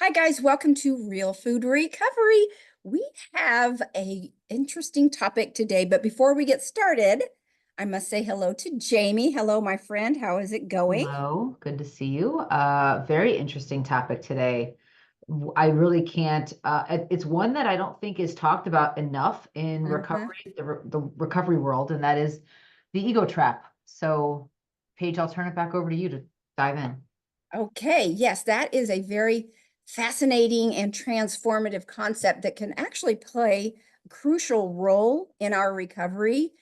Hi guys, welcome to Real Food Recovery. We have a interesting topic today, but before we get started, I must say hello to Jamie. Hello, my friend. How is it going? Hello, good to see you. Very interesting topic today. I really can't, it's one that I don't think is talked about enough in Uh-huh. recovery, the recovery world, and that is the ego trap. So, Paige, I'll turn it back over to you to dive in. Okay, yes, that is a very fascinating and transformative concept that can actually play a crucial role in our recovery.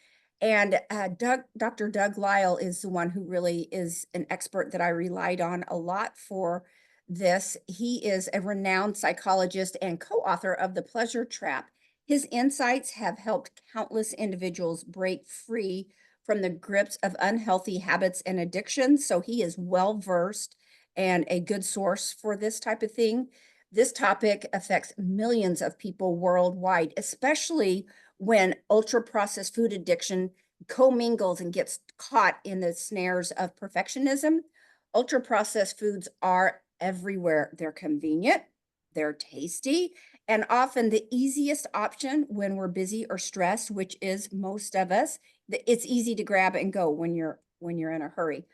And Dr. Doug Lisle is the one who really is an expert that I relied on a lot for this. He is a renowned psychologist and co-author of The Pleasure Trap. His insights have helped countless individuals break free from the grips of unhealthy habits and addictions. So he is well versed and a good source for this type of thing. This topic affects millions of people worldwide, especially when ultra processed food addiction commingles and gets caught in the snares of perfectionism. Ultra processed foods are everywhere. They're convenient, they're tasty, and often the easiest option when we're busy or stressed, which is most of us. It's easy to grab and go when you're in a hurry.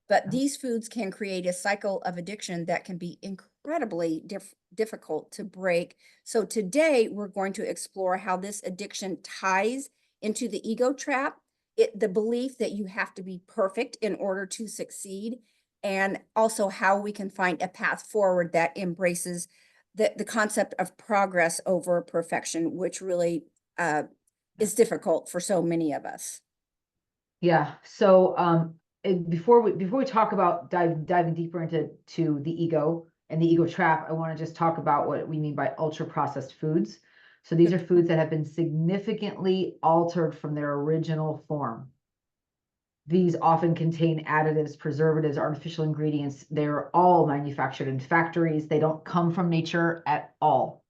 But these foods can create a cycle of addiction that can be incredibly difficult to break. So today we're going to explore how this addiction ties into the ego trap, the belief that you have to be perfect in order to succeed, and also how we can find a path forward that embraces the concept of progress over perfection, which really is difficult for so many of us. Yeah. So, before we talk about diving deeper into the ego and the ego trap, I want to just talk about what we mean by ultra processed foods. So these are foods that have been significantly altered from their original form. These often contain additives, preservatives, artificial ingredients. They're all manufactured in factories. They don't come from nature at all.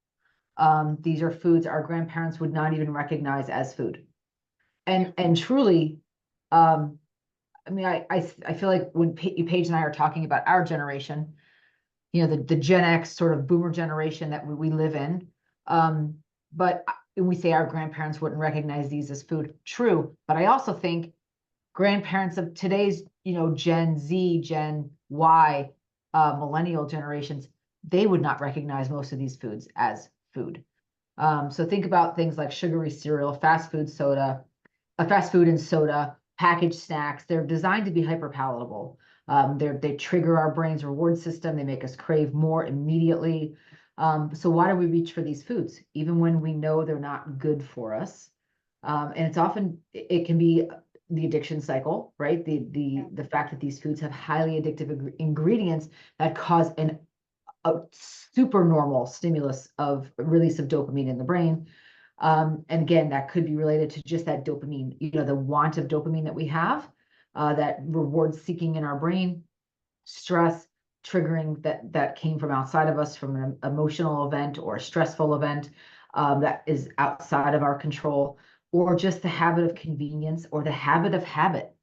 These are foods our grandparents would not even recognize as food. And truly, um, I mean, I feel like when Paige and I are talking about our generation, the Gen X sort of boomer generation that we live in, but we say our grandparents wouldn't recognize these as food. True, but I also think grandparents of today's, Gen Z, Gen Y, millennial generations, they would not recognize most of these foods as food. So think about things like sugary cereal, fast food and soda, packaged snacks. They're designed to be hyper palatable. They trigger our brain's reward system. They make us crave more immediately. So why do we reach for these foods, even when we know they're not good for us? And it's often it can be the addiction cycle, right? The fact that these foods have highly addictive ingredients that cause a super normal stimulus of release of dopamine in the brain. And again, that could be related to just that dopamine, the want of dopamine that we have, that reward seeking in our brain, stress triggering that came from outside of us, from an emotional event or a stressful event, that is outside of our control, or just the habit of convenience or the habit of habit.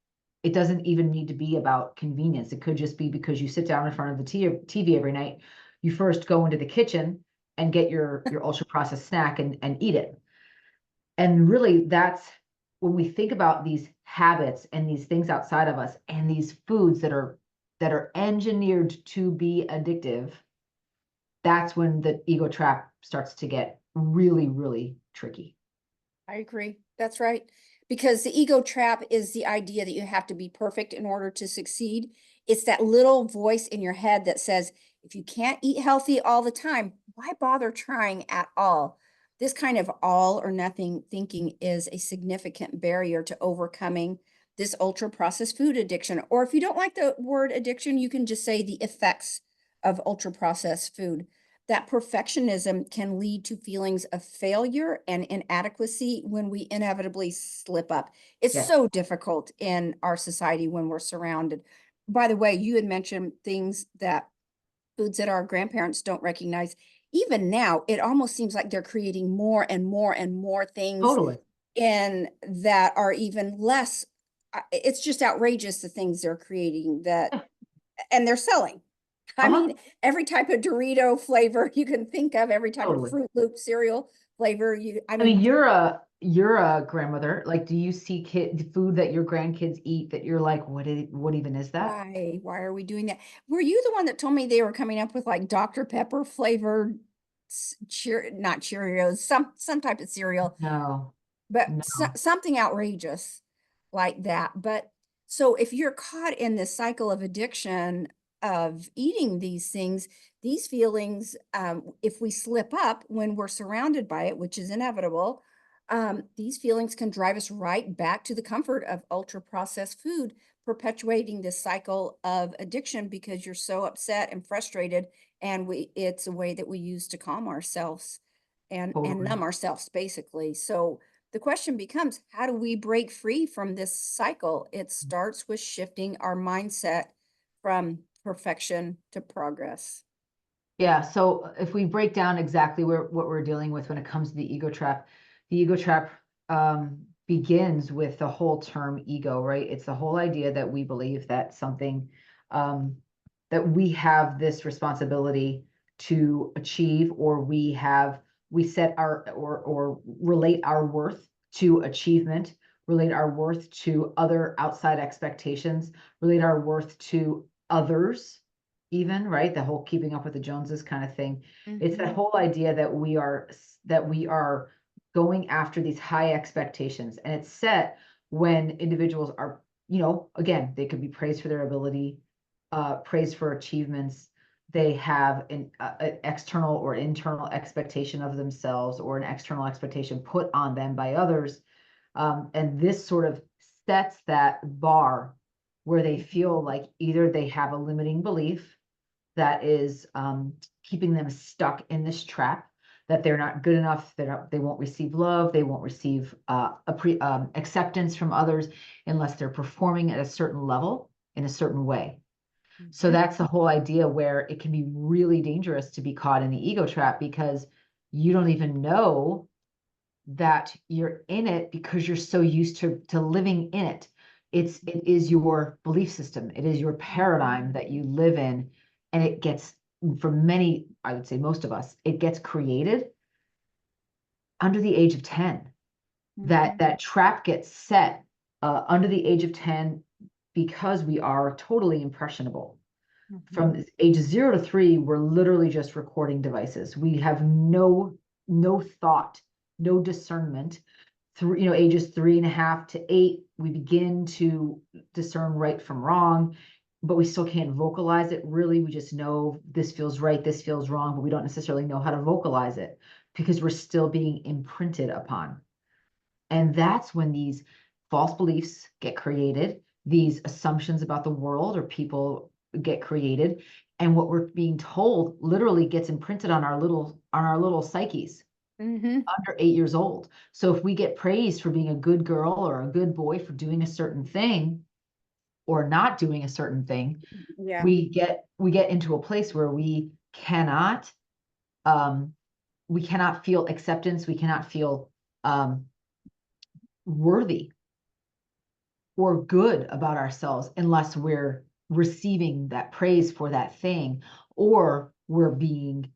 It doesn't even need to be about convenience. It could just be because you sit down in front of the TV every night. You first go into the kitchen and get your ultra processed snack and eat it. And really, that's when we think about these habits and these things outside of us and these foods that are engineered to be addictive. That's when the ego trap starts to get really, really tricky. I agree. That's right. Because the ego trap is the idea that you have to be perfect in order to succeed. It's that little voice in your head that says, if you can't eat healthy all the time, why bother trying at all? This kind of all or nothing thinking is a significant barrier to overcoming this ultra processed food addiction. Or if you don't like the word addiction, you can just say the effects of ultra processed food. That perfectionism can lead to feelings of failure and inadequacy when we inevitably slip up. It's Yes. so difficult in our society when we're surrounded. By the way, you had mentioned things that foods that our grandparents don't recognize. Even now, it almost seems like they're creating more and more and more things Totally. in that are even less. It's just outrageous the things they're creating that Yeah. and they're selling. I Uh-huh. mean, every type of Dorito flavor you can think of, every type of Totally. Fruit Loop cereal flavor, I I mean, mean, you're a grandmother. Like, do you see food that your grandkids eat that you're like, what even is that? why are we doing that? Were you the one that told me they were coming up with like Dr. Pepper flavored not Cheerios, some type of cereal, No, but no. something outrageous like that. But so if you're caught in this cycle of addiction of eating these things, these feelings, if we slip up when we're surrounded by it, which is inevitable, these feelings can drive us right back to the comfort of ultra processed food, perpetuating this cycle of addiction because you're so upset and frustrated, and it's a way that we use to calm ourselves and Totally. numb ourselves basically. So the question becomes, how do we break free from this cycle? It starts with shifting our mindset from perfection to progress. Yeah, so if we break down exactly what we're dealing with when it comes to the ego trap begins with the whole term ego, right? It's the whole idea that we believe that something um, that we have this responsibility to achieve, or we set our or relate our worth to achievement, relate our worth to other outside expectations, relate our worth to others even, right? The whole keeping up with the Joneses kind of thing. It's that Hmm. whole idea that we are going after these high expectations. And it's set when individuals are, again, they could be praised for their ability, praised for achievements. They have an external or internal expectation of themselves, or an external expectation put on them by others. And this sort of sets that bar where they feel like either they have a limiting belief that is keeping them stuck in this trap, that they're not good enough, they won't receive love, they won't receive acceptance from others unless they're performing at a certain level in a certain way. So Hmm. that's the whole idea, where it can be really dangerous to be caught in the ego trap, because you don't even know that you're in it because you're so used to living in it. It is your belief system. It is your paradigm that you live in, and it gets, for many, I would say most of us, it gets created under the age of 10. That Hmm. that trap gets set under the age of 10, because we are totally impressionable. Hmm. From age 0 to 3, we're literally just recording devices. We have no thought, no discernment. Ages 3.5 to 8, we begin to discern right from wrong, but we still can't vocalize it really. We just know this feels right, this feels wrong, but we don't necessarily know how to vocalize it because we're still being imprinted upon. And that's when these false beliefs get created, these assumptions about the world or people get created, and what we're being told literally gets imprinted on our little psyches Hmm. under 8 years old. So if we get praised for being a good girl or a good boy for doing a certain thing or not doing a certain thing, Yeah. we get into a place where um we cannot feel acceptance, we cannot feel um worthy or good about ourselves unless we're receiving that praise for that thing, or we're being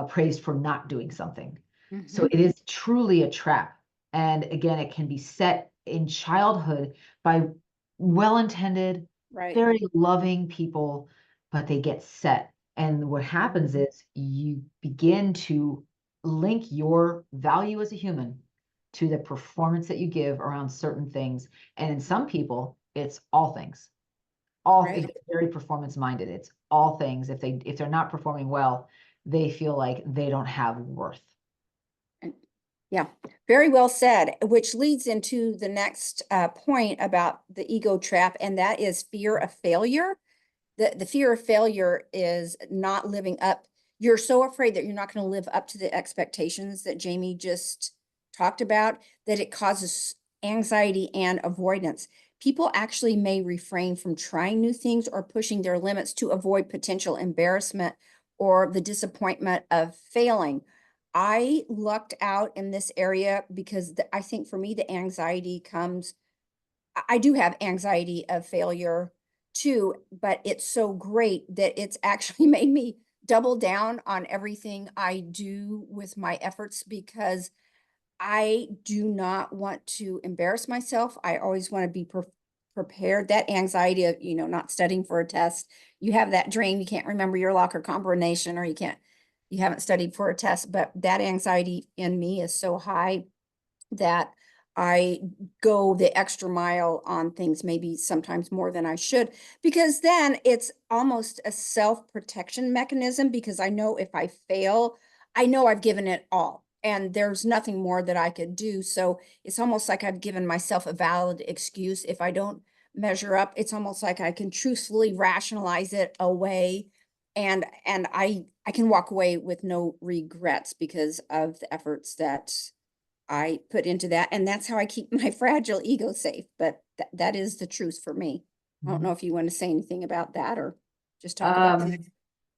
praised for not doing something. So Hmm. it is truly a trap. And again, it can be set in childhood by well-intended, Right. very loving people, but they get set. And what happens is you begin to link your value as a human to the performance that you give around certain things. And in some people, it's all things. It Right. gets very performance minded. It's all things. If they're not performing well, they feel like they don't have worth. And- Yeah, very well said, which leads into the next point about the ego trap, and that is fear of failure. The fear of failure is not living up. You're so afraid that you're not going to live up to the expectations that Jamie just talked about, that it causes anxiety and avoidance. People actually may refrain from trying new things or pushing their limits to avoid potential embarrassment or the disappointment of failing. I lucked out in this area because I think for me, the anxiety comes, I do have anxiety of failure too, but it's so great that it's actually made me double down on everything I do with my efforts because I do not want to embarrass myself. I always want to be prepared. That anxiety of, not studying for a test, you have that dream, you can't remember your locker combination, or you haven't studied for a test, but that anxiety in me is so high that I go the extra mile on things, maybe sometimes more than I should, because then it's almost a self-protection mechanism because I know if I fail, I know I've given it all and there's nothing more that I could do. So it's almost like I've given myself a valid excuse. If I don't measure up, it's almost like I can truthfully rationalize it away and I can walk away with no regrets because of the efforts that I put into that, and that's how I keep my fragile ego safe, but that is the truth for me. I don't Mhm. know if you want to say anything about that or just talk about that. Um,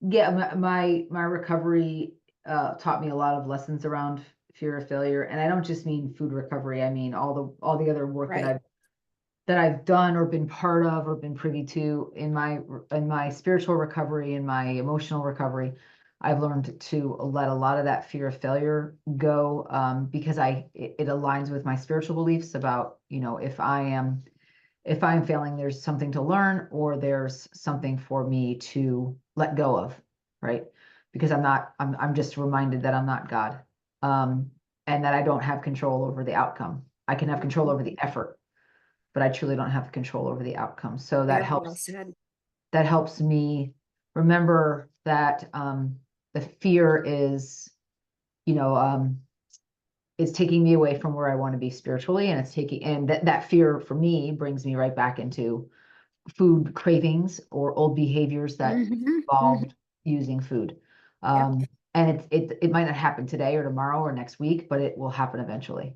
yeah, my recovery taught me a lot of lessons around fear of failure, and I don't just mean food recovery. I mean all the other work Right. that I've done or been part of or been privy to in my spiritual recovery, in my emotional recovery. I've learned to let a lot of that fear of failure go, because it aligns with my spiritual beliefs about, if I'm failing, there's something to learn or there's something for me to let go of, right? Because I'm just reminded that I'm not God, um, and that I don't have control over the outcome. I can have control Mhm. over the effort, but I truly don't have control over the outcome. So Very well said. that helps me remember that, the fear you know, um, is taking me away from where I want to be spiritually, and that fear for me brings me right back into food cravings or old behaviors that Mhm, mhm. involved using food. Yep. And it might not happen today or tomorrow or next week, but it will happen eventually.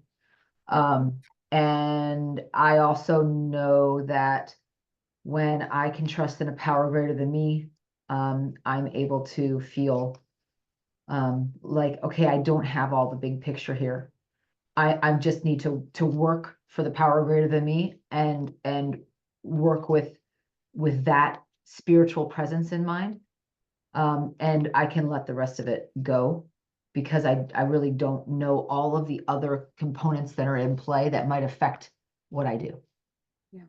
Yep. Um, and I also know that when I can trust in a power greater than me, I'm able to feel, like, okay, I don't have all the big picture here. I just need to work for the power greater than me and work with that spiritual presence in mind. And I can let the rest of it go because I really don't know all of the other components that are in play that might affect what I do. Yeah.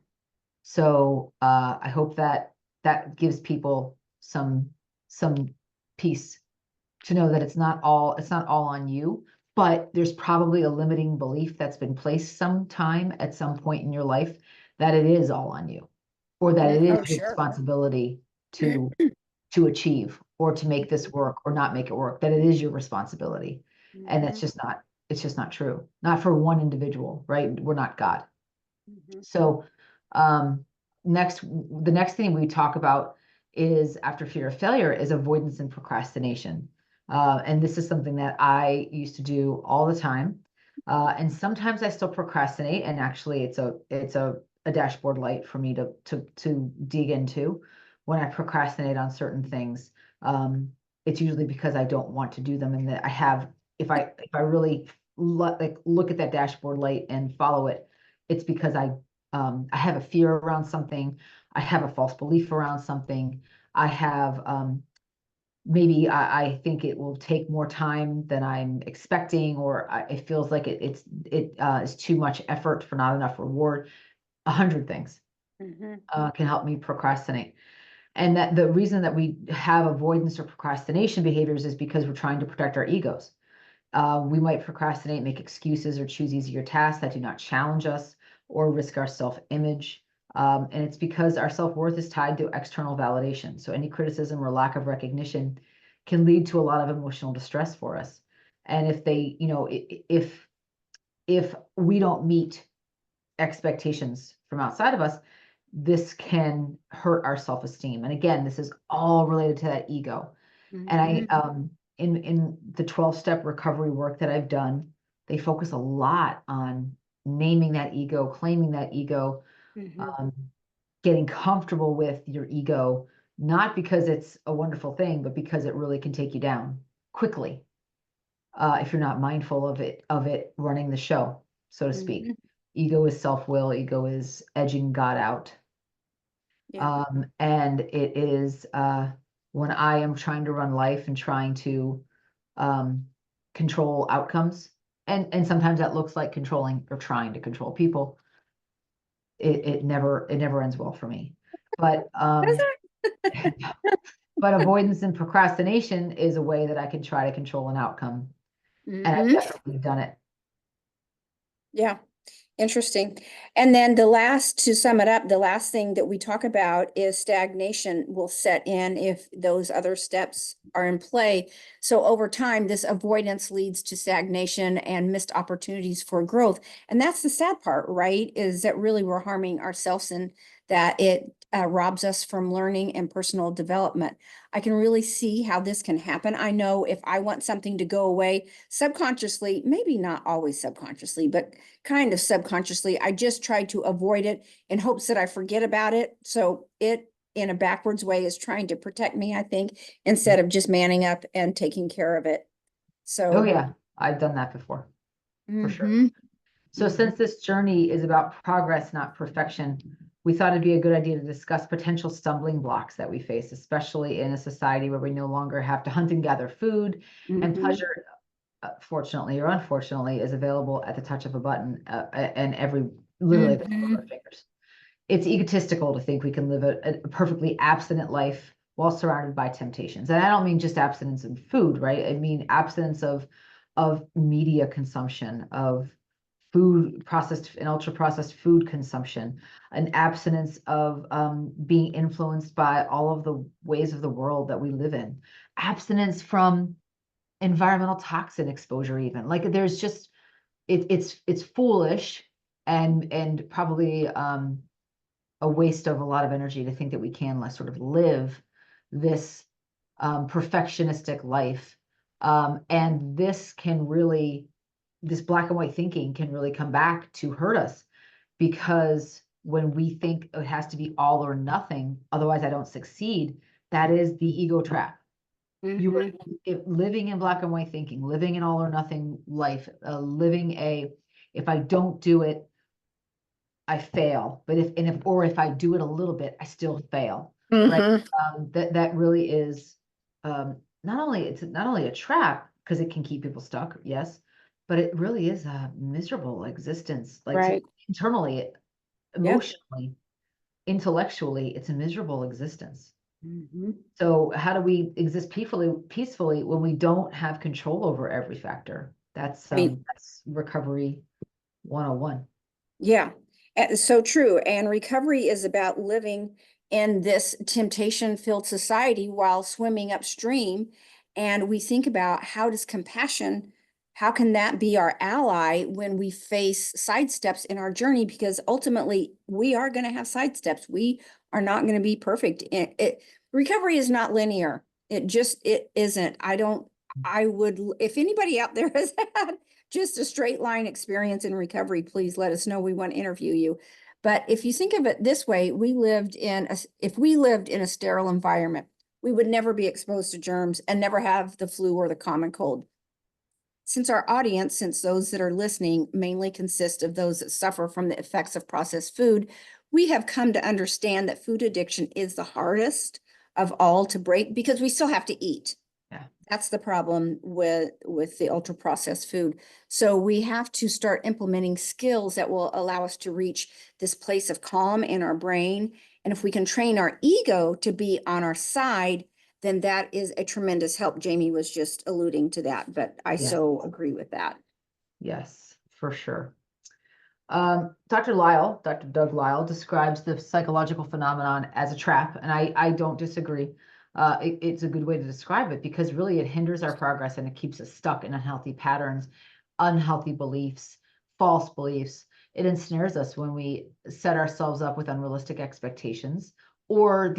So I hope that that gives people some peace to know that it's not all on you, but there's probably a limiting belief that's been placed sometime at some point in your life that it is all on you, or that it Mhm. is Oh, your sure. responsibility to achieve or to make this work or not make it work, that it is your responsibility. And Mhm, it's just not true. Not for one individual, right? We're not God. mhm, So, um, the next thing we talk about is after fear of failure is avoidance and procrastination. And this is something that I used to do all the time. And sometimes I still procrastinate, and actually a dashboard light for me to dig into when I procrastinate on certain things. It's usually because I don't want to do them, and that I have, if I really look at that dashboard light and follow it, it's because I have a fear around something. I have a false belief around something. I have, maybe I think it will take more time than I'm expecting, or it feels like it is too much effort for not enough reward. 100 things mhm, can help me procrastinate. And that the reason that we have avoidance or procrastination behaviors is because we're trying to protect our egos. We might procrastinate, make excuses, or choose easier tasks that do not challenge us or risk our self-image. And it's because our self-worth is tied to external validation. So any criticism or lack of recognition can lead to a lot of emotional distress for us. And if they, if we don't meet expectations from outside of us, this can hurt our self-esteem. And again, this is all related to that ego. And mhm, in the 12-step recovery work that I've done, they focus a lot on naming that ego, claiming that ego, mhm, um, getting comfortable with your ego, not because it's a wonderful thing, but because it really can take you down quickly, if you're not mindful of it running the show, so to speak. mhm. Ego is self-will, ego is edging God out. Yeah. And it is when I am trying to run life and trying to um, control outcomes, and sometimes that looks like controlling or trying to control people. It never ends well for me. But Does but avoidance and procrastination is a way that I can try to control an outcome, it? and I've Hmm. definitely done it. Yeah. Interesting. And then the last, to sum it up, the last thing that we talk about is stagnation will set in if those other steps are in play. So over time, this avoidance leads to stagnation and missed opportunities for growth. And that's the sad part, right? Is that really we're harming ourselves and that it robs us from learning and personal development. I can really see how this can happen. I know if I want something to go away subconsciously, maybe not always subconsciously, but kind of subconsciously, I just try to avoid it in hopes that I forget about it. So it, in a backwards way, is trying to protect me, I think, instead of just manning up and taking care of it. Oh So, yeah, I've done that before, for sure. mm-hmm, So mm-hmm, since this journey is about progress, not perfection, we thought it'd be a good idea to discuss potential stumbling blocks that we face, especially in a society where we no longer have to hunt and gather food, and mm-hmm, pleasure, fortunately or unfortunately, is available at the touch of a button, and literally at the tip of mm-hmm, our fingers. It's egotistical to think we can live a perfectly abstinent life while surrounded by temptations. And I don't mean just abstinence in food, right? I mean abstinence of media consumption, of food processed and ultra processed food consumption, an abstinence of being influenced by all of the ways of the world that we live in, abstinence from environmental toxin exposure, even like there's just it's foolish and probably a waste of a lot of energy to think that we can like sort of live this perfectionistic life. And this black and white thinking can really come back to hurt us, because when we think it has to be all or nothing, otherwise I don't succeed, that is the ego trap. You mm-hmm, are living in black and white thinking, living in all or nothing life, if I don't do it, I fail. But if I do it a little bit, I still fail. Right. mm-hmm, That really is not only a trap because it can keep people stuck, yes, but it really is a miserable existence. Like right. internally, Yeah. emotionally, intellectually, it's a miserable existence. Mm-hmm. So how do we exist peacefully when we don't have control over every factor? I mean, That's recovery 101. yeah, so true. And recovery is about living in this temptation-filled society while swimming upstream. And we think about how does compassion, how can that be our ally when we face sidesteps in our journey? Because ultimately, we are going to have sidesteps. We are not going to be perfect. Recovery is not linear. It isn't. I would, if anybody out there has had just a straight line experience in recovery, please let us know. We want to interview you. But if you think of it this way, if we lived in a sterile environment, we would never be exposed to germs and never have the flu or the common cold. Since those that are listening mainly consist of those that suffer from the effects of processed food, we have come to understand that food addiction is the hardest of all to break because we still have to eat. Yeah. That's the problem with the ultra processed food. So we have to start implementing skills that will allow us to reach this place of calm in our brain. And if we can train our ego to be on our side, then that is a tremendous help. Jamie was just alluding to that, but I Yeah. so agree with that. Yes, for sure. Dr. Doug Lyle describes the psychological phenomenon as a trap, and I don't disagree. It's a good way to describe it because really it hinders our progress and it keeps us stuck in unhealthy patterns, unhealthy beliefs, false beliefs. It ensnares us when we set ourselves up with unrealistic expectations or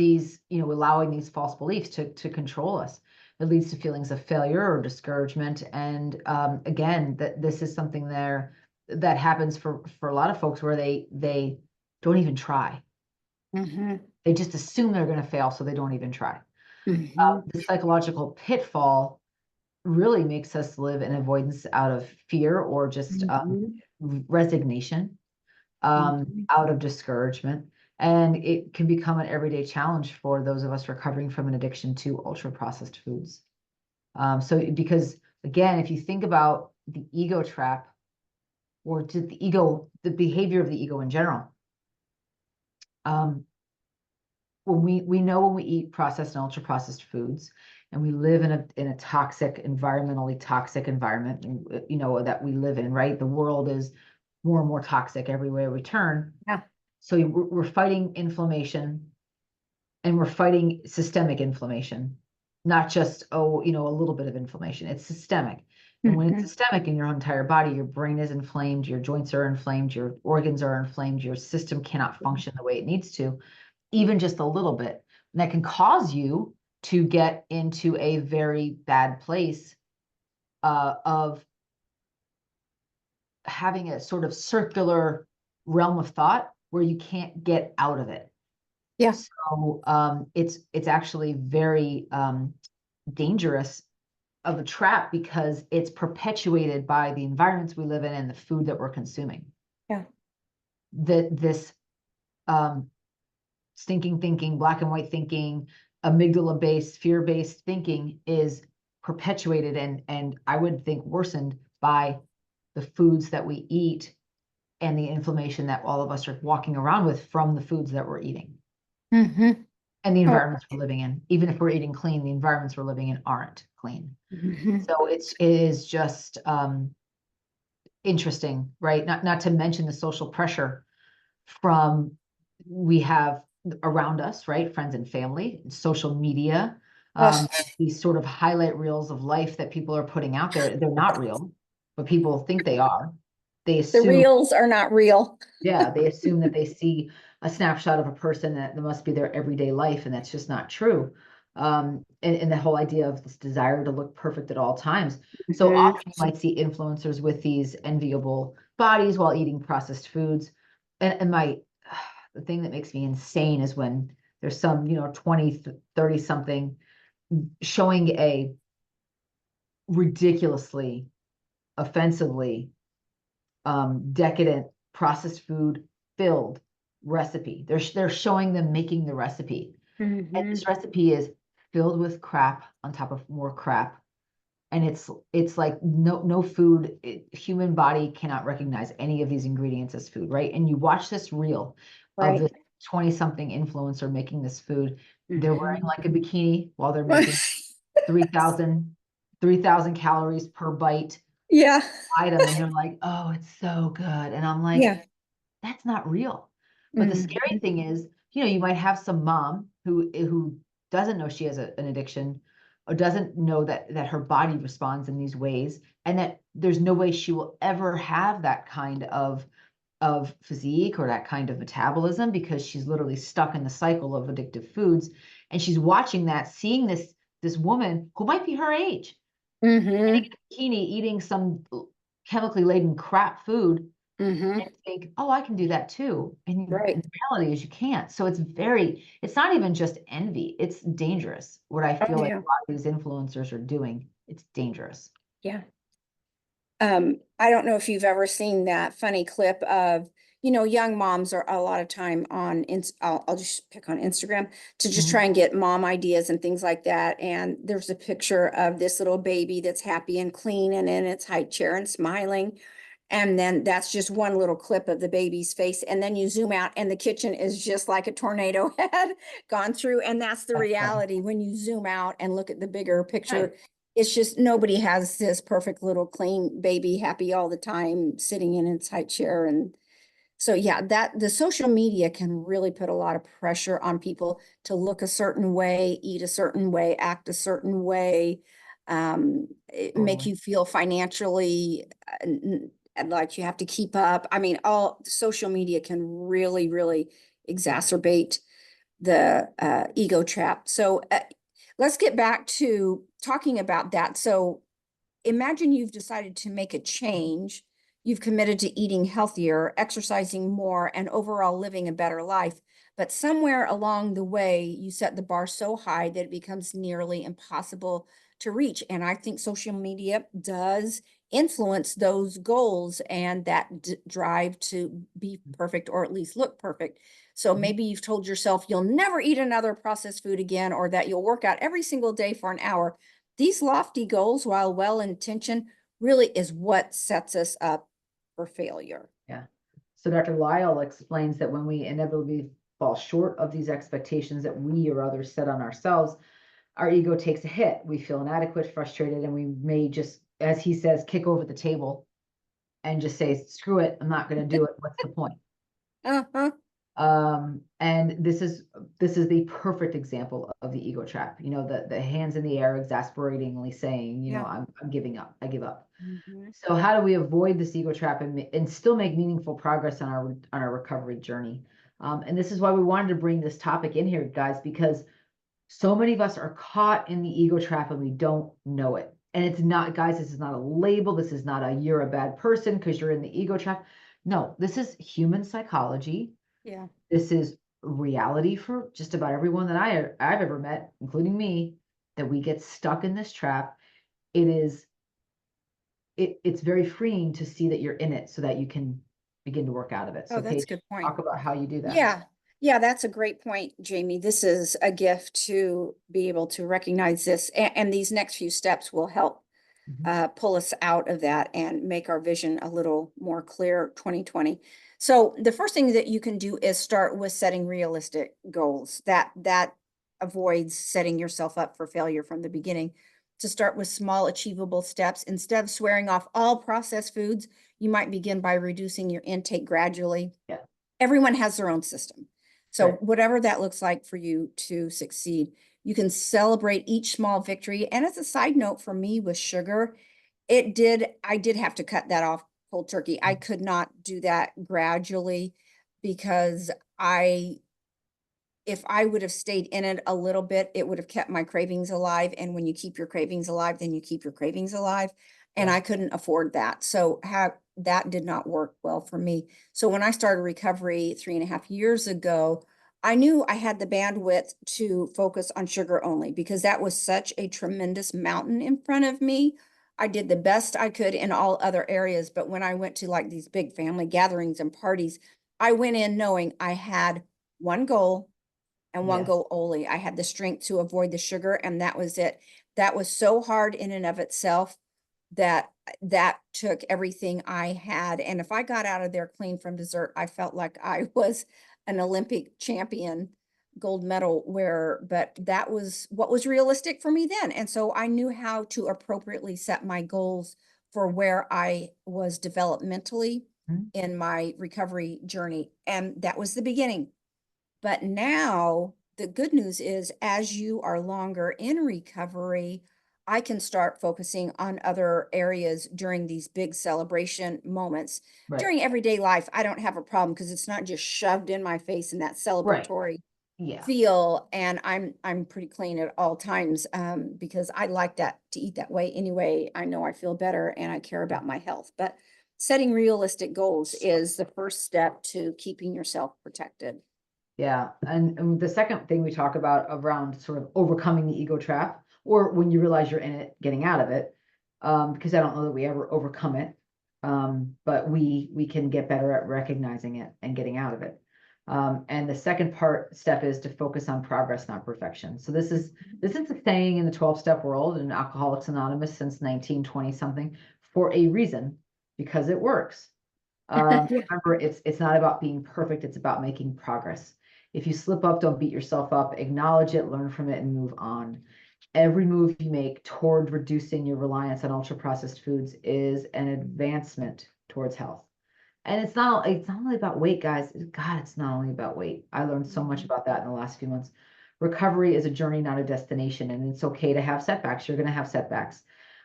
allowing these false beliefs to control us. It leads to feelings of failure or discouragement. And again, that this is something that happens for a lot of folks where they don't even try. Mm-hmm. They just assume they're going to fail, so they don't even try. Mm-hmm. The psychological pitfall really makes us live in avoidance out of fear or just Mm-hmm. resignation, Mm-hmm. out of discouragement. And it can become an everyday challenge for those of us recovering from an addiction to ultra processed foods. So because again, if you think about the ego trap, or to the ego, the behavior of the ego in general, when we know when we eat processed and ultra processed foods, and we live in a toxic, environmentally toxic environment, you know, that we live in, right? The world is more and more toxic everywhere we turn. Yeah. So we're fighting inflammation, and we're fighting systemic inflammation, not just, oh, you know, a little bit of inflammation. It's systemic. And when it's systemic in your entire body, your brain is inflamed, your joints are inflamed, your organs are inflamed, your system cannot function the way it needs to, even just a little bit. And that can cause you to get into a very bad place of having a sort of circular realm of thought where you can't get out of it. Yeah. So it's actually very dangerous of a trap, because it's perpetuated by the environments we live in and the food that we're consuming. Yeah. This um, stinking thinking, black and white thinking, amygdala-based, fear-based thinking is perpetuated and I would think worsened by the foods that we eat and the inflammation that all of us are walking around with from the foods that we're eating Mm-hmm. and the Oh. environments we're living in. Even if we're eating clean, the environments we're living in aren't clean. Mm-hmm. So it is just interesting, right? Not to mention the social pressure from we have around us, right? Friends and family, social media, Ugh, these sort of highlight reels of life that people are putting out there. They're not real, but people think they are. They the assume, reels are not real. yeah, they assume that they see a snapshot of a person that must be their everyday life, and that's just not true. And the whole idea of this desire to look perfect at all times. So Mm-hmm. often you might see influencers with these enviable bodies while eating processed foods. And the thing that makes me insane is when there's some, you know, 20, 30 something showing a ridiculously, offensively decadent processed food filled recipe. They're showing them making the recipe. And Mm-hmm. this recipe is filled with crap on top of more crap. And it's like no food, human body cannot recognize any of these ingredients as food, right? And you watch this reel of Right. this 20 something influencer making this food. They're wearing Mm-hmm. like a bikini while they're making 3,000 calories per bite Yeah. item, and they're like, oh, it's so good. And I'm like, Yeah. that's not real. But the scary Mm-hmm. thing is, you know, you might have some mom who doesn't know she has an addiction, or doesn't know that her body responds in these ways, and that there's no way she will ever have that kind of physique or that kind of metabolism, because she's literally stuck in the cycle of addictive foods. And she's watching that, seeing this woman who might be her age, Mm-hmm. in a bikini, eating some chemically laden crap food, Mm-hmm. and think, oh, I can do that too. And Right. the reality is you can't. So it's not even just envy, it's dangerous. What I Oh, feel like yeah. a lot of these influencers are doing, it's dangerous. Yeah. I don't know if you've ever seen that funny clip of, young moms are a lot of time on, I'll just pick on Instagram to just try Mhm. and get mom ideas and things like that. And there's a picture of this little baby that's happy and clean and in its high chair and smiling. And then that's just one little clip of the baby's face. And then you zoom out and the kitchen is just like a tornado had gone through. And that's the That's funny. reality when you zoom out and look at the bigger Right. picture. It's just nobody has this perfect little clean baby happy all the time sitting in its high chair. And so, yeah, that the social media can really put a lot of pressure on people to look a certain way, eat a certain way, act a certain way, make Totally. you feel financially like you have to keep up. I mean, all social media can really, really exacerbate the ego trap. So let's get back to talking about that. So imagine you've decided to make a change. You've committed to eating healthier, exercising more, and overall living a better life. But somewhere along the way, you set the bar so high that it becomes nearly impossible to reach. And I think social media does influence those goals and that drive to be perfect or at least look perfect. So Mhm. maybe you've told yourself you'll never eat another processed food again, or that you'll work out every single day for an hour. These lofty goals, while well intentioned, really is what sets us up for failure. Yeah. So Dr. Lyle explains that when we inevitably fall short of these expectations that we or others set on ourselves, our ego takes a hit. We feel inadequate, frustrated, and we may just, as he says, kick over the table and just say, screw it, I'm not going to do it. What's the point? Uh-huh. And this is the perfect example of the ego trap. The hands in the air, exasperatingly saying, Yeah. I'm giving up. I give up. Mhm. So how do we avoid this ego trap and still make meaningful progress on our recovery journey? And this is why we wanted to bring this topic in here, guys, because so many of us are caught in the ego trap and we don't know it. And it's not, guys, this is not a label. This is not a you're a bad person because you're in the ego trap. No, this is human psychology. Yeah. This is reality for just about everyone that I've ever met, including me, that we get stuck in this trap. It's very freeing to see that you're in it so that you can begin to work out of it. Oh, So that's Paige, a good point. talk about how you do that. Yeah. Yeah, that's a great point, Jamie. This is a gift to be able to recognize this. And these next few steps will help Mhm. pull us out of that and make our vision a little more clear 2020. So the first thing that you can do is start with setting realistic goals. That avoids setting yourself up for failure from the beginning. To start with small achievable steps, instead of swearing off all processed foods, you might begin by reducing your intake gradually. Yeah, Everyone has their own system. So right. whatever that looks like for you to succeed, you can celebrate each small victory. And as a side note, for me with sugar, I did have to cut that off cold turkey. I could not do that gradually because I if I would have stayed in it a little bit, it would have kept my cravings alive. And when you keep your cravings alive, then you keep your cravings alive. And Yeah. I couldn't afford that. So that did not work well for me. So when I started recovery 3.5 years ago, I knew I had the bandwidth to focus on sugar only because that was such a tremendous mountain in front of me. I did the best I could in all other areas. But when I went to like these big family gatherings and parties, I went in knowing I had one goal and one Yes. goal only. I had the strength to avoid the sugar, and that was it. That was so hard in and of itself that that took everything I had. And if I got out of there clean from dessert, I felt like I was an Olympic champion, gold medal wearer. But that was what was realistic for me then. And so I knew how to appropriately set my goals for where I was developmentally Mhm. in my recovery journey. And that was the beginning. But now the good news is, as you are longer in recovery, I can start focusing on other areas during these big celebration moments. Right. During everyday life, I don't have a problem because it's not just shoved in my face in that Right. celebratory Yeah. feel. And I'm pretty clean at all times because I like that to eat that way anyway. I know I feel better and I care about my health. But setting realistic goals is the first step to keeping yourself protected. Yeah. And the second thing we talk about around sort of overcoming the ego trap, or when you realize you're in it, getting out of it, because I don't know that we ever overcome it, but we can get better at recognizing it and getting out of it. And the second step is to focus on progress, not perfection. So this is a saying in the 12-step world in Alcoholics Anonymous since 1920 something for a reason, because it works. Yeah. Remember, it's not about being perfect, it's about making progress. If you slip up, don't beat yourself up, acknowledge it, learn from it, and move on. Every move you make toward reducing your reliance on ultra processed foods is an advancement towards health. And it's not only about weight, guys. God, it's not only about weight. I learned so much Mhm. about that in the last few months. Recovery is a journey, not a destination, and it's okay to have setbacks. You're going to have setbacks.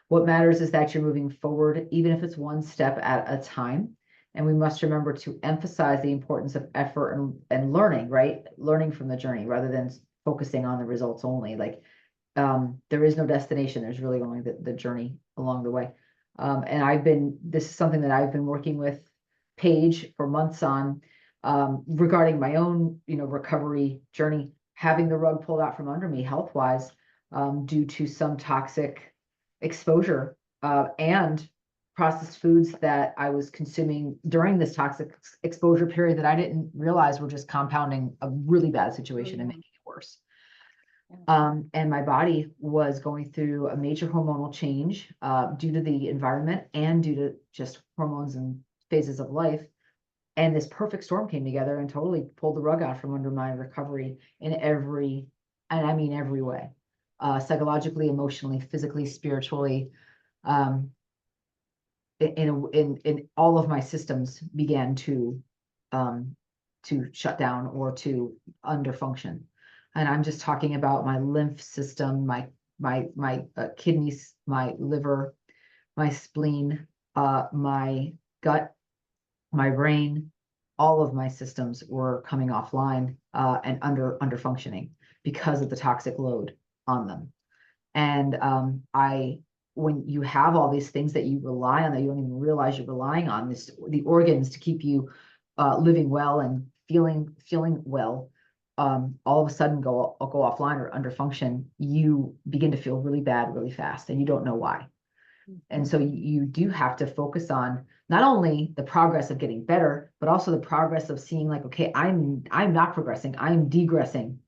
What matters is that you're moving forward, even if it's one step at a time. And we must remember to emphasize the importance of effort and learning, right? Learning from the journey rather than focusing on the results only. Like there is no destination. There's really only the journey along the way. And this is something that I've been working with Paige for months on, regarding my own, recovery journey, having the rug pulled out from under me health wise, due to some toxic exposure, and processed foods that I was consuming during this toxic exposure period that I didn't realize were just compounding a really bad situation and yeah. making it worse. Yeah. And my body was going through a major hormonal change due to the environment and due to just hormones and phases of life. And this perfect storm came together and totally pulled the rug out from under my recovery in every, and I mean every way, psychologically, emotionally, physically, spiritually. Um, in all of my systems began to shut down or to underfunction. And I'm just talking about my lymph system, my kidneys, my liver, my spleen, my gut, my brain, all of my systems were coming offline and under functioning because of the toxic load on them. And when you have all these things that you rely on that you don't even realize you're relying on, the organs to keep you living well and feeling well, all of a sudden go offline or under function, you begin to feel really bad really fast, and you don't know why. And so you do have to focus on not only the progress of getting better, but also the progress of seeing like, okay, I'm not progressing, I'm degressing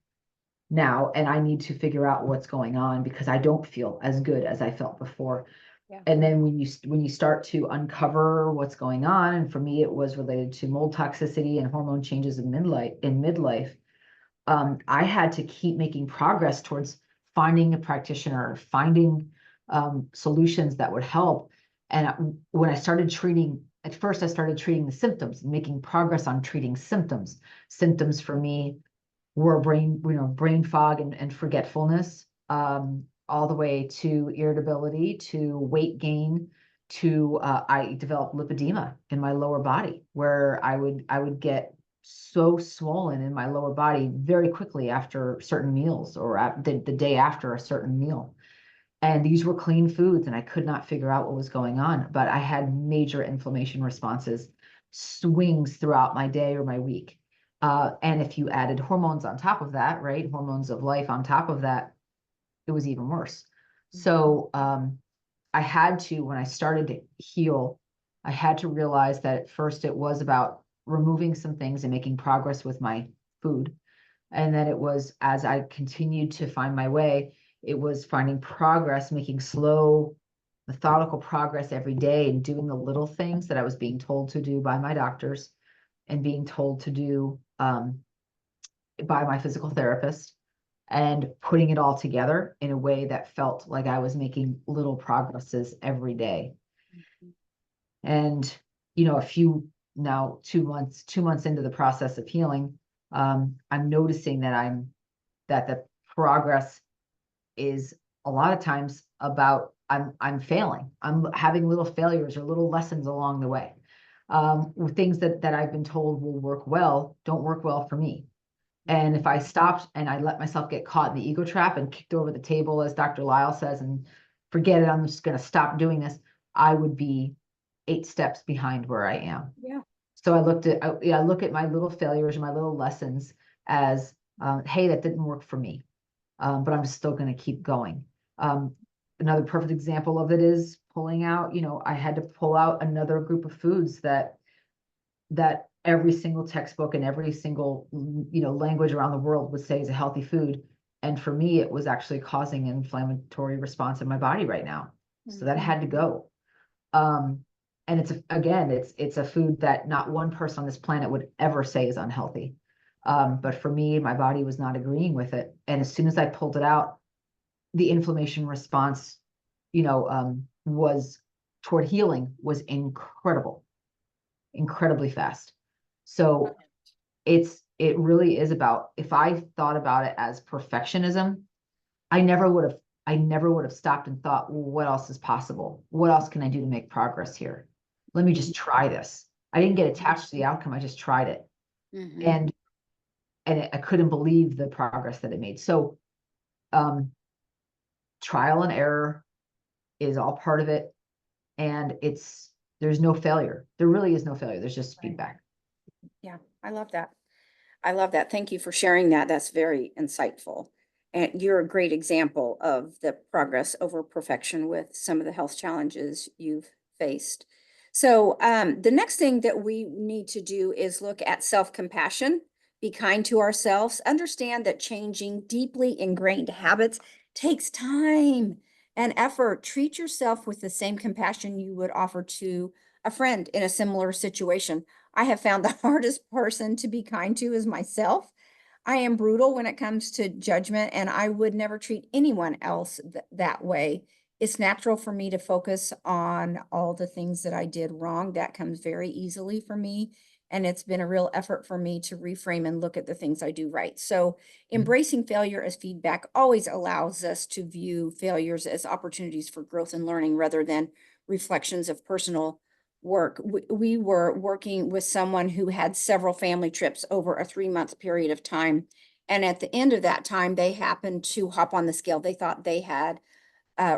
now, and I need to figure out what's going on because I don't feel as good as I felt before. Yeah. And then when you start to uncover what's going on, and for me it was related to mold toxicity and hormone changes in midlife, I had to keep making progress towards finding a practitioner, finding solutions that would help. And when I started treating, at first I started treating the symptoms, making progress on treating symptoms. Symptoms for me were brain fog and forgetfulness, all the way to irritability, to weight gain, to I developed lipedema in my lower body, where I would get so swollen in my lower body very quickly after certain meals or the day after a certain meal. And these were clean foods, and I could not figure out what was going on, but I had major inflammation responses, swings throughout my day or my week. And if you added hormones on top of that, right, hormones of life on top of that, it was even worse. So I had to, when I started to heal, I had to realize that at first it was about removing some things and making progress with my food. And then it was, as I continued to find my way, it was finding progress, making slow, methodical progress every day and doing the little things that I was being told to do by my doctors and being told to do by my physical therapist, and putting it all together in a way that felt like I was making little progresses every day. And, a few now, 2 months into the process of healing, I'm noticing that the progress is a lot of times about I'm failing. I'm having little failures or little lessons along the way. With things that I've been told will work well, don't work well for me. And if I stopped and I let myself get caught in the ego trap and kicked over the table, as Dr. Lyle says, and forget it, I'm just going to stop doing this, I would be 8 steps behind where I am. Yeah. So I look at my little failures and my little lessons as, hey, that didn't work for me, but I'm still going to keep going. Another perfect example of it is pulling out. I had to pull out another group of foods that every single textbook and every single language around the world would say is a healthy food. And for me, it was actually causing an inflammatory response in my body right now. So that had to go. And it's a food that not one person on this planet would ever say is unhealthy. But for me, my body was not agreeing with it. And as soon as I pulled it out, the inflammation response, was toward healing was incredibly fast. So it really is about, if I thought about it as perfectionism, I never would have stopped and thought, well, what else is possible? What else can I do to make progress here? Let me just try this. I didn't get attached to the outcome. I just tried it. And I couldn't believe the progress that it made. So trial and error is all part of it. And there's no failure. There really is no failure. There's just feedback. Yeah, I love that. I love that. Thank you for sharing that. That's very insightful. And you're a great example of the progress over perfection with some of the health challenges you've faced. So the next thing that we need to do is look at self-compassion, be kind to ourselves, understand that changing deeply ingrained habits takes time and effort. Treat yourself with the same compassion you would offer to a friend in a similar situation. I have found the hardest person to be kind to is myself. I am brutal when it comes to judgment, and I would never treat anyone else that way. It's natural for me to focus on all the things that I did wrong. That comes very easily for me. And it's been a real effort for me to reframe and look at the things I do right. So, embracing failure as feedback always allows us to view failures as opportunities for growth and learning rather than reflections of personal work. We were working with someone who had several family trips over a 3-month period of time. And at the end of that time, they happened to hop on the scale. They thought they had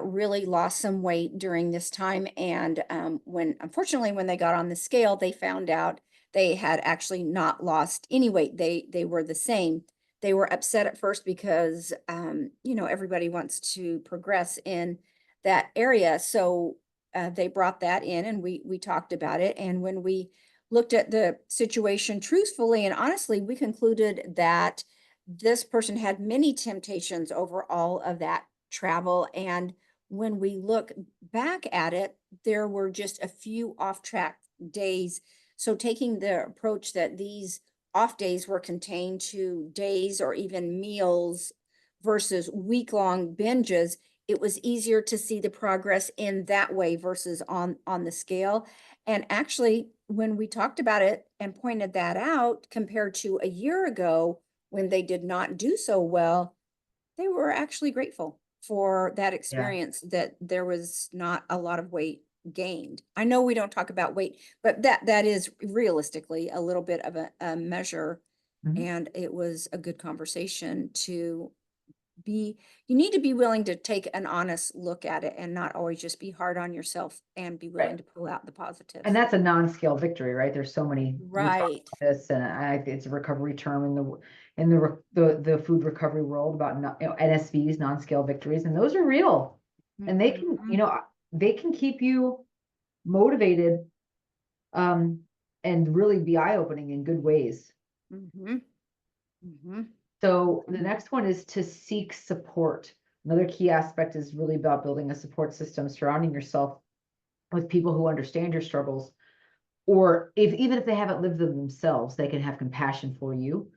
really lost some weight during this time. And unfortunately, when they got on the scale, they found out they had actually not lost any weight. They were the same. They were upset at first because, everybody wants to progress in that area. So they brought that in and we talked about it. And when we looked at the situation truthfully and honestly, we concluded that this person had many temptations over all of that travel. And when we look back at it, there were just a few off track days. So taking the approach that these off days were contained to days or even meals versus week-long binges, it was easier to see the progress in that way versus on the scale. And actually, when we talked about it and pointed that out compared to a year ago when they did not do so well, they were actually grateful for that Yeah. experience, that there was not a lot of weight gained. I know we don't talk about weight, but that is realistically a little bit of a measure. Mhm. And it was a good conversation to be, you need to be willing to take an honest look at it and not always just be hard on yourself and be willing Right. to pull out the And positives. that's a non-scale victory, right? There's so many, we talk Right. about this, and it's a recovery term in the food recovery world about NSVs, non-scale victories, and those are real. And they can, Mhm. they can keep you motivated, um, and really be eye-opening in good ways. Mhm. Mhm. So the next one is to seek support. Another key aspect is really about building a support system, surrounding yourself with people who understand your struggles, or even if they haven't lived them themselves, they can have compassion for you,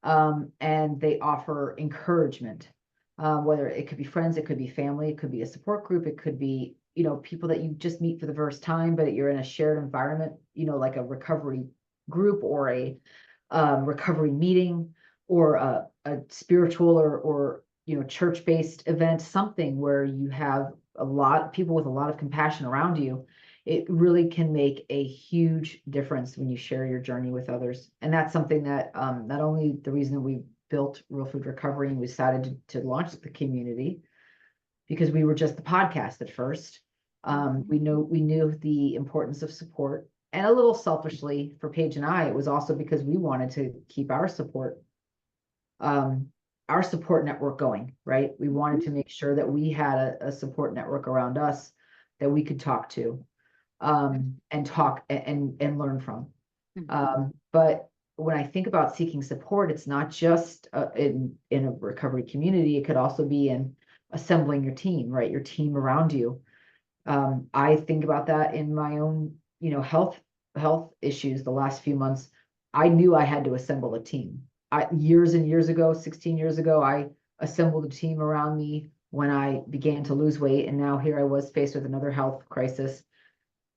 and they offer encouragement. Whether it could be friends, it could be family, it could be a support group, it could be people that you just meet for the first time, but you're in a shared environment, like a recovery group or a recovery meeting, or a spiritual or church-based event, something where you have a lot of people with a lot of compassion around you. It really can make a huge difference when you share your journey with others. And that's something that, not only the reason that we built Real Food Recovery and we decided to launch the community, because we were just the podcast at first. We knew the importance of support, and a little selfishly for Paige and I, it was also because we wanted to keep um, our support network going, right? We wanted to make sure that we had a support network around us that we could talk to, and talk and learn from. Mhm. But when I think about seeking support, it's not just in a recovery community. It could also be in assembling your team, right? Your team around you. I think about that in my own, health issues the last few months. I knew I had to assemble a team. Years and years ago, 16 years ago, I assembled a team around me when I began to lose weight, and now here I was faced with another health crisis,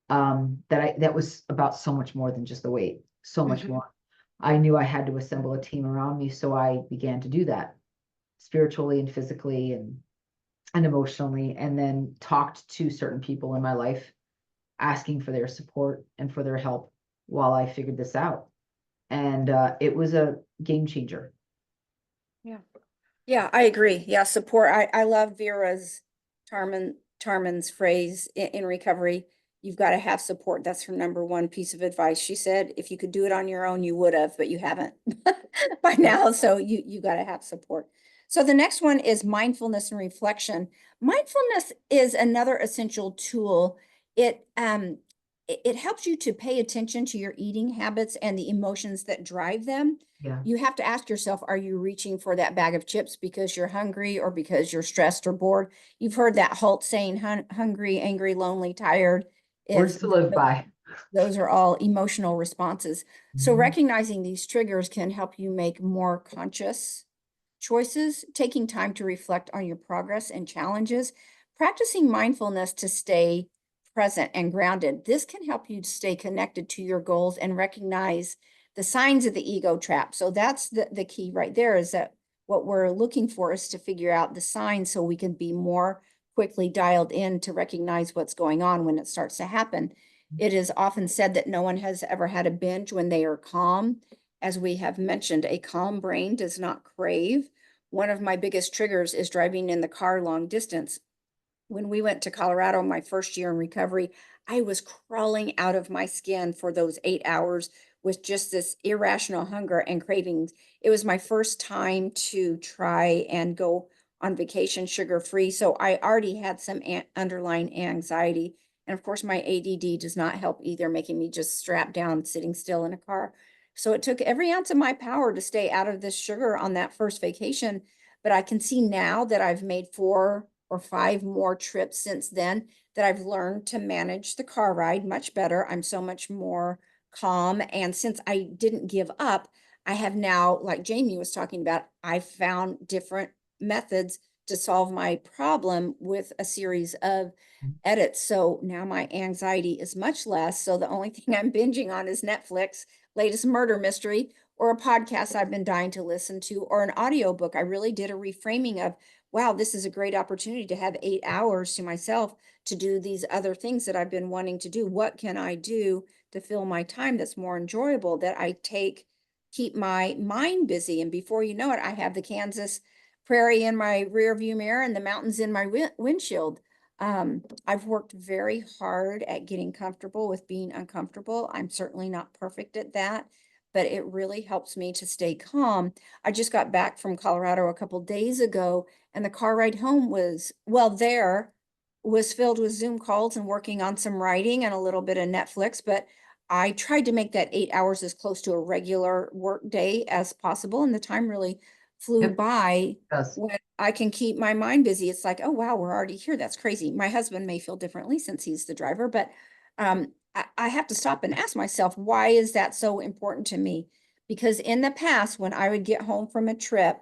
that was about so much more than just the weight, so much Mhm. more. I knew I had to assemble a team around me, so I began to do that spiritually and physically and emotionally, and then talked to certain people in my life, asking for their support and for their help while I figured this out. And it was a game changer. Yeah. Yeah, I agree. Yeah, support. I love Vera's Tarman's phrase in recovery. You've got to have support. That's her number one piece of advice. She said, if you could do it on your own, you would have, but you haven't by Yep. now. So you got to have support. So the next one is mindfulness and reflection. Mindfulness is another essential tool It helps you to pay attention to your eating habits and the emotions that drive them. Yeah. You have to ask yourself, are you reaching for that bag of chips because you're hungry or because you're stressed or bored? You've heard that Halt saying, hungry, angry, lonely, tired. Words Is to live by. those are all emotional responses. So Mhm. recognizing these triggers can help you make more conscious choices, taking time to reflect on your progress and challenges, practicing mindfulness to stay present and grounded. This can help you stay connected to your goals and recognize the signs of the ego trap. So that's the key right there, is that what we're looking for is to figure out the signs so we can be more quickly dialed in to recognize what's going on when it starts to happen. It is often said that no one has ever had a binge when they are calm. As we have mentioned, a calm brain does not crave. One of my biggest triggers is driving in the car long distance. When we went to Colorado my first year in recovery, I was crawling out of my skin for those 8 hours with just this irrational hunger and cravings. It was my first time to try and go on vacation sugar free. So I already had some underlying anxiety. And of course, my ADD does not help either, making me just strapped down, sitting still in a car. So it took every ounce of my power to stay out of this sugar on that first vacation. But I can see now that I've made 4 or 5 more trips since then, that I've learned to manage the car ride much better. I'm so much more calm. And since I didn't give up, I have now, like Jamie was talking about, I found different methods to solve my problem with a series of edits. So now my anxiety is much less. So the only thing I'm binging on is Netflix, latest murder mystery, or a podcast I've been dying to listen to, or an audiobook. I really did a reframing of, wow, this is a great opportunity to have 8 hours to myself to do these other things that I've been wanting to do. What can I do to fill my time that's more enjoyable, that I keep my mind busy? And before you know it, I have the Kansas prairie in my rear view mirror and the mountains in my windshield. I've worked very hard at getting comfortable with being uncomfortable. I'm certainly not perfect at that, but it really helps me to stay calm. I just got back from Colorado a couple days ago, and the car ride home was, well, there was filled with Zoom calls and working on some writing and a little bit of Netflix, but I tried to make that 8 hours as close to a regular work day as possible, and the time really flew Yep, by does. when I can keep my mind busy. It's like, oh wow, we're already here. That's crazy. My husband may feel differently since he's the driver, but I have to stop and ask myself, why is that so important to me? Because in the past, when I would get home from a trip,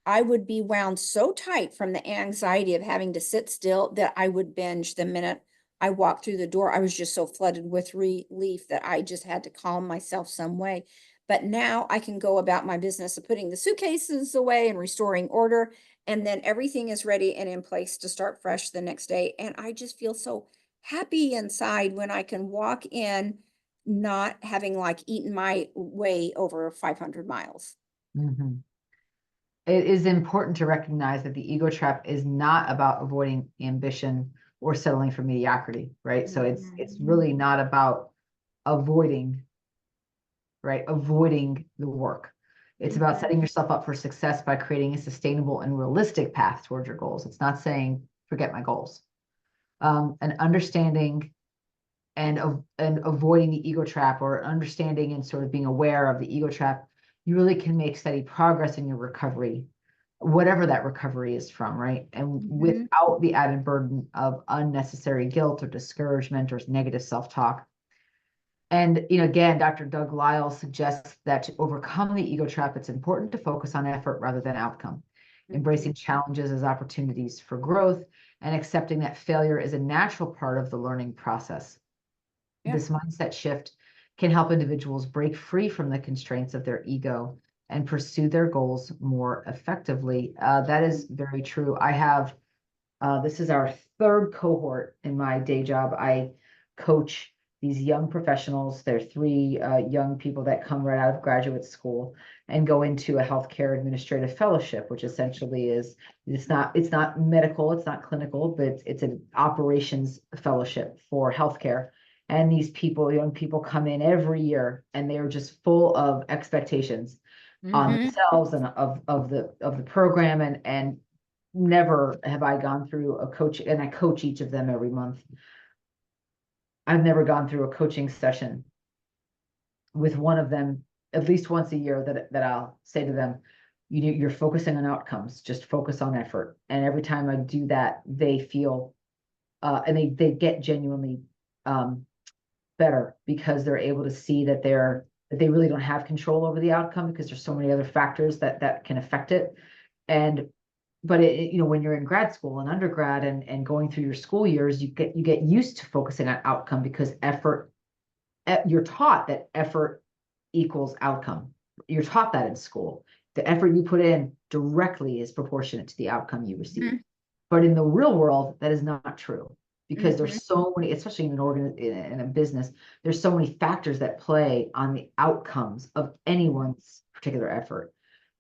I would be wound so tight from the anxiety of having to sit still that I would binge the minute I walked through the door. I was just so flooded with relief that I just had to calm myself some way. But now I can go about my business of putting the suitcases away and restoring order. And then everything is ready and in place to start fresh the next day. And I just feel so happy inside when I can walk in, not having like eaten my way over 500 miles. Mhm. It is important to recognize that the ego trap is not about avoiding ambition or settling for mediocrity, right? So it's Mhm. really not about avoiding, right? Avoiding the work. It's about Mhm. setting yourself up for success by creating a sustainable and realistic path towards your goals. It's not saying forget my goals. And understanding and avoiding the ego trap, or understanding and sort of being aware of the ego trap, you really can make steady progress in your recovery, whatever that recovery is from, right? And Mhm. without the added burden of unnecessary guilt or discouragement or negative self-talk. And again, Dr. Doug Lisle suggests that to overcome the ego trap, it's important to focus on effort rather than outcome, Mhm. embracing challenges as opportunities for growth, and accepting that failure is a natural part of the learning process. Yeah. This mindset shift can help individuals break free from the constraints of their ego and pursue their goals more effectively. That is very true. This is our third cohort in my day job. I coach these young professionals. They're three young people that come right out of graduate school and go into a healthcare administrative fellowship, which essentially is, it's not medical, it's not clinical, but it's an operations fellowship for healthcare. And these people, young people, come in every year and they're just full of expectations on Mhm. themselves and of the program, and never have I gone through a coach, and I coach each of them every month. I've never gone through a coaching session with one of them at least once a year that I'll say to them, you're focusing on outcomes, just focus on effort. And every time I do that, they feel and they get genuinely better, because they're able to see that they really don't have control over the outcome, because there's so many other factors that can affect it. And but when you're in grad school and undergrad and going through your school years, you get used to focusing on outcome, because you're taught that effort equals outcome. You're taught that in school. The effort you put in directly is proportionate to the outcome you receive. Mm-hmm. But in the real world, that is not true, because Mm-hmm. there's so many, especially in a business, there's so many factors that play on the outcomes of anyone's particular effort.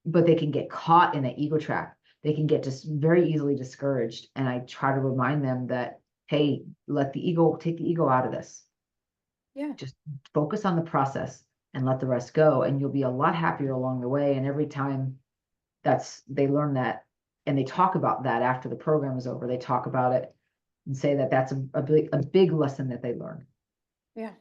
But they can get caught in that ego trap. They can get just very easily discouraged. And I try to remind them that, hey, take the ego out of this. Yeah. Just focus on the process and let the rest go, and you'll be a lot happier along the way. And every time they learn that, and they talk about that after the program is over, they talk about it and say that that's a big lesson that they learned. Yeah.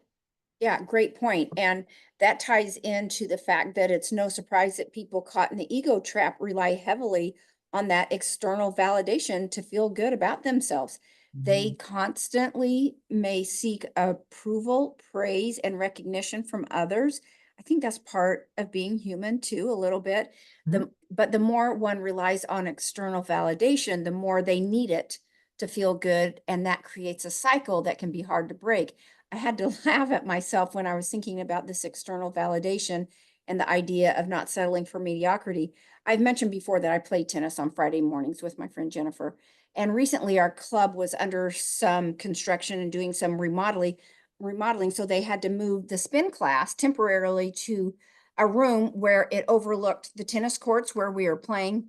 Yeah, great point. And that ties into the fact that it's no surprise that people caught in the ego trap rely heavily on that external validation to feel good about themselves. They Mhm. constantly may seek approval, praise, and recognition from others. I think that's part of being human too, a little bit. Mhm. But the more one relies on external validation, the more they need it to feel good. And that creates a cycle that can be hard to break. I had to laugh at myself when I was thinking about this external validation and the idea of not settling for mediocrity. I've mentioned before that I play tennis on Friday mornings with my friend Jennifer. And recently our club was under some construction and doing some remodeling. So they had to move the spin class temporarily to a room where it overlooked the tennis courts where we were playing.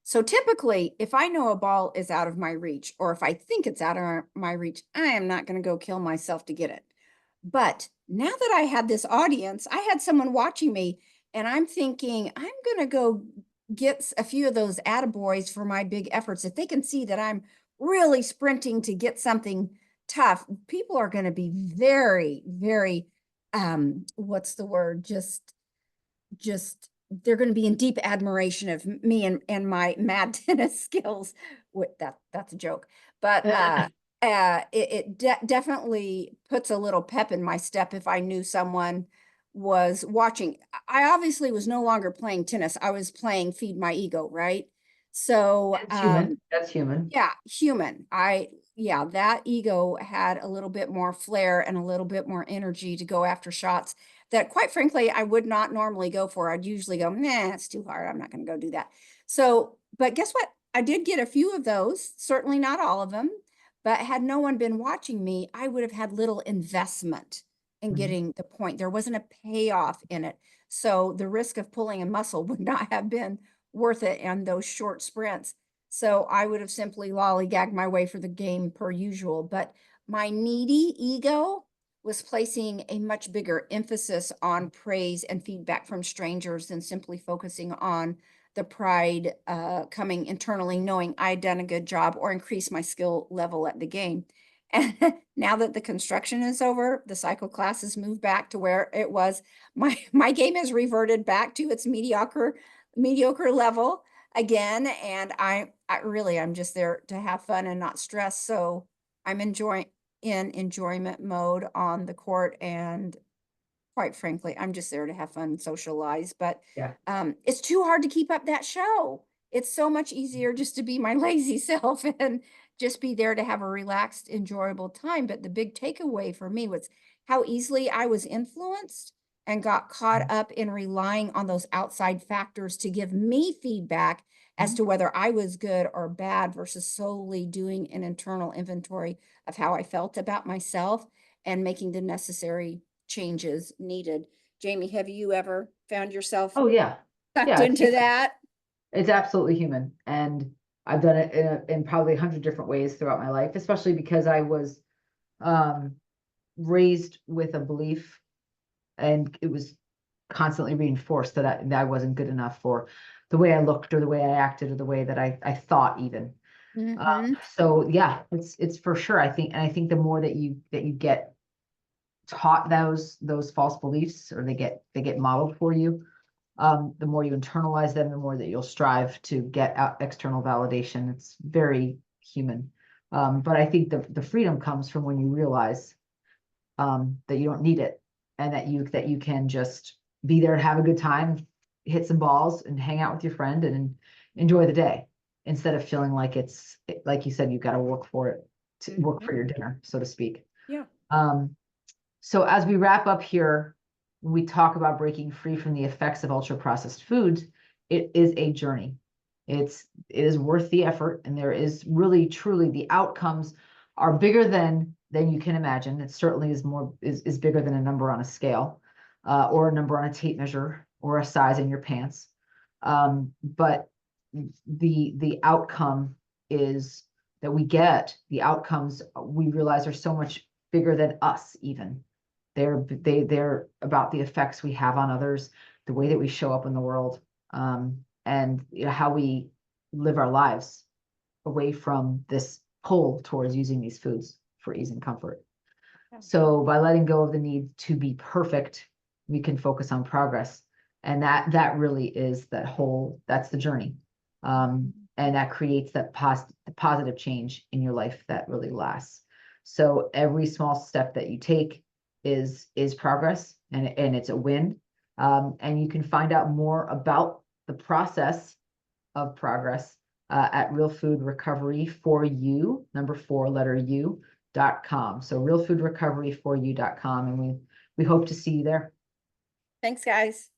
So typically, if I know a ball is out of my reach, or if I think it's out of my reach, I am not going to go kill myself to get it. But now that I had this audience, I had someone watching me, and I'm thinking, I'm going to go get a few of those attaboys for my big efforts. If they can see that I'm really sprinting to get something tough, people are going to be very, very, what's the word? Just they're going to be in deep admiration of me and my mad tennis skills. That's a joke, but it definitely puts a little pep in my step if I knew someone was watching. I obviously was no longer playing tennis. I was playing feed my ego, right? So That's human. That's human. yeah, human. Yeah, that ego had a little bit more flair and a little bit more energy to go after shots that, quite frankly, I would not normally go for. I'd usually go, nah, it's too hard. I'm not going to go do that. So, but guess what? I did get a few of those, certainly not all of them, but had no one been watching me, I would have had little investment in Mhm. getting the point. There wasn't a payoff in it. So the risk of pulling a muscle would not have been worth it on those short sprints. So I would have simply lollygagged my way for the game per usual. But my needy ego was placing a much bigger emphasis on praise and feedback from strangers than simply focusing on the pride coming internally, knowing I'd done a good job or increased my skill level at the game. And now that the construction is over, the cycle class has moved back to where it was. My game has reverted back to its mediocre level again. And I'm just there to have fun and not stress. So I'm in enjoyment mode on the court. And quite frankly, I'm just there to have fun and socialize. But Yeah. it's too hard to keep up that show. It's so much easier just to be my lazy self and just be there to have a relaxed, enjoyable time. But the big takeaway for me was how easily I was influenced and got caught up in relying on those outside factors to give me feedback as Mhm. to whether I was good or bad versus solely doing an internal inventory of how I felt about myself and making the necessary changes needed. Jamie, have you ever found yourself Oh yeah. sucked Yeah, it's into human. that? It's absolutely human. And I've done it in probably 100 different ways throughout my life, especially because I was um, raised with a belief, and it was constantly reinforced that I wasn't good enough for the way I looked or the way I acted or the way that I thought even. Mhm. So yeah, it's for sure. I think the more that you get taught those false beliefs, or they get modeled for you, the more you internalize them, the more that you'll strive to get out external validation. It's very human. But I think the freedom comes from when you realize that you don't need it, and that you can just be there and have a good time, hit some balls, and hang out with your friend and enjoy the day, instead of feeling like it's like you said, you've got to work for it, to work for Mhm. your dinner, so to speak. Yeah. Um, so as we wrap up here, when we talk about breaking free from the effects of ultra processed foods, it is a journey. It is worth the effort, and there is really truly the outcomes are bigger than you can imagine. It certainly is more is bigger than a number on a scale, or a number on a tape measure, or a size in your pants. But the outcome is that we get the outcomes we realize are so much bigger than us even. They're about the effects we have on others, the way that we show up in the world, and you know, how we live our lives away from this pull towards using these foods for ease and comfort. Yeah. So by letting go of the need to be perfect, we can focus on progress. And that really is that's the journey. And that creates that positive change in your life that really lasts. So every small step that you take is progress, and it's a win. And you can find out more about the process of progress at Real Food Recovery for You, number 4, letter U.com. So realfoodrecoveryforyou.com. And we hope to see you there. Thanks, guys.